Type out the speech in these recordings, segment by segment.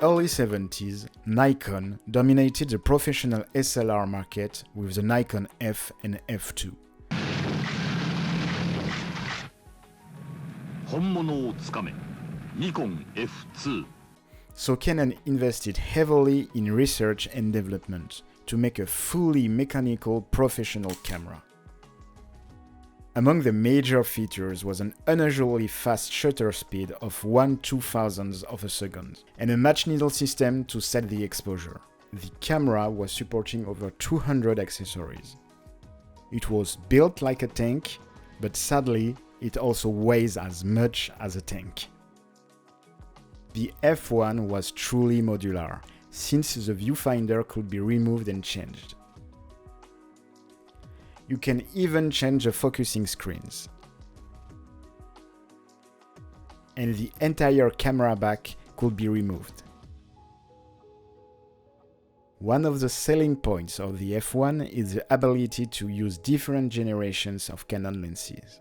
early 70s, Nikon dominated the professional SLR market with the Nikon F and F2. 本物をつかめ、ニコン F2. So Canon invested heavily in research and development to make a fully mechanical professional camera. Among the major features was an unusually fast shutter speed of 1/2000th of a second and a match needle system to set the exposure. The camera was supporting over 200 accessories. It was built like a tank, but sadly, it also weighs as much as a tank. The F1 was truly modular, since the viewfinder could be removed and changed. You can even change the focusing screens. And the entire camera back could be removed. One of the selling points of the F1 is the ability to use different generations of Canon lenses.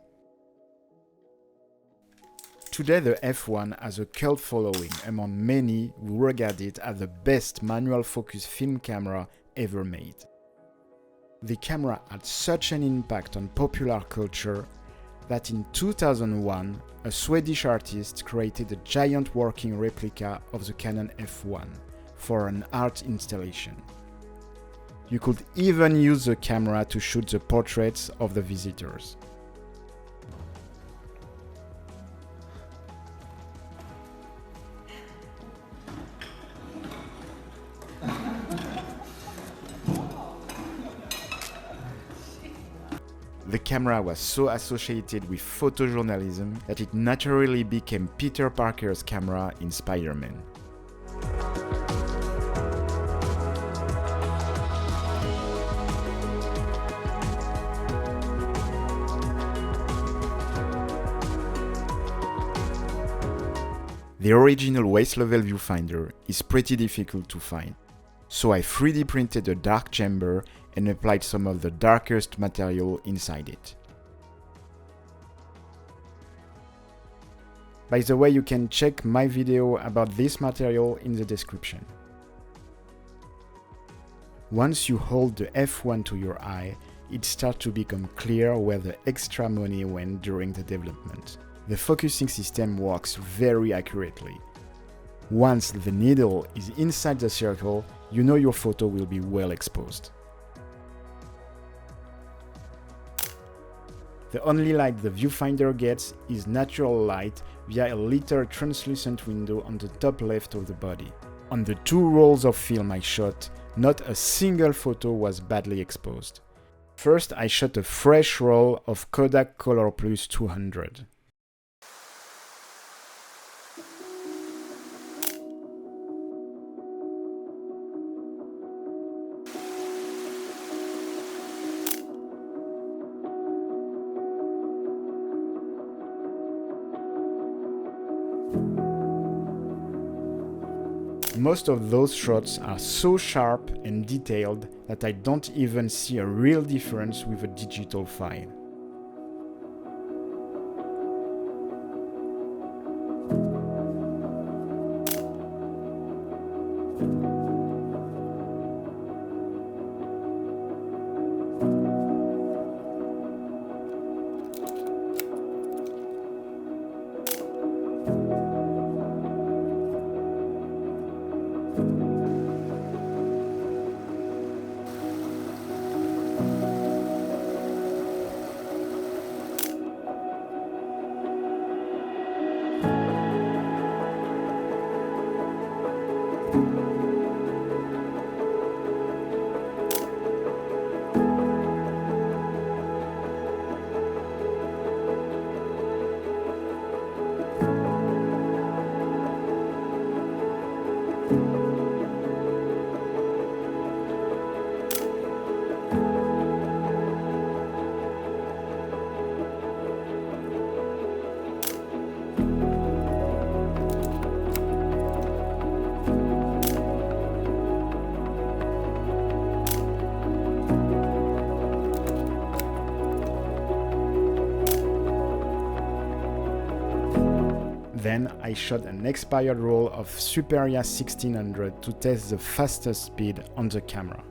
Today the F1 has a cult following among many who regard it as the best manual focus film camera ever made. The camera had such an impact on popular culture that in 2001, a Swedish artist created a giant working replica of the Canon F1 for an art installation. You could even use the camera to shoot the portraits of the visitors. The camera was so associated with photojournalism that it naturally became Peter Parker's camera in Spider-Man. The original waist-level viewfinder is pretty difficult to find, so I 3D printed a dark chamber and applied some of the darkest material inside it. By the way, you can check my video about this material in the description. Once you hold the F1 to your eye, it starts to become clear where the extra money went during the development. The focusing system works very accurately. Once the needle is inside the circle, you know your photo will be well exposed. The only light the viewfinder gets is natural light via a little translucent window on the top left of the body. On the 2 rolls of film I shot, not a single photo was badly exposed. First, I shot a fresh roll of Kodak Color Plus 200. Most of those shots are so sharp and detailed that I don't even see a real difference with a digital file. Then I shot an expired roll of Superia 1600 to test the fastest speed on the camera.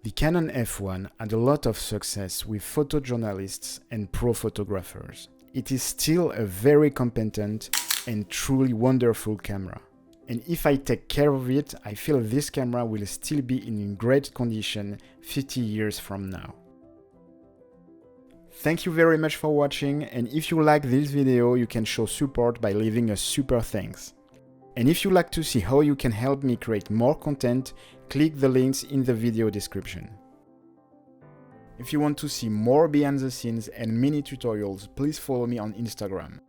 The Canon F1 had a lot of success with photojournalists and pro photographers. It is still a very competent and truly wonderful camera. And if I take care of it, I feel this camera will still be in great condition 50 years from now. Thank you very much for watching, and if you like this video, you can show support by leaving a super thanks. And if you like to see how you can help me create more content, click the links in the video description. If you want to see more behind the scenes and mini tutorials, please follow me on Instagram.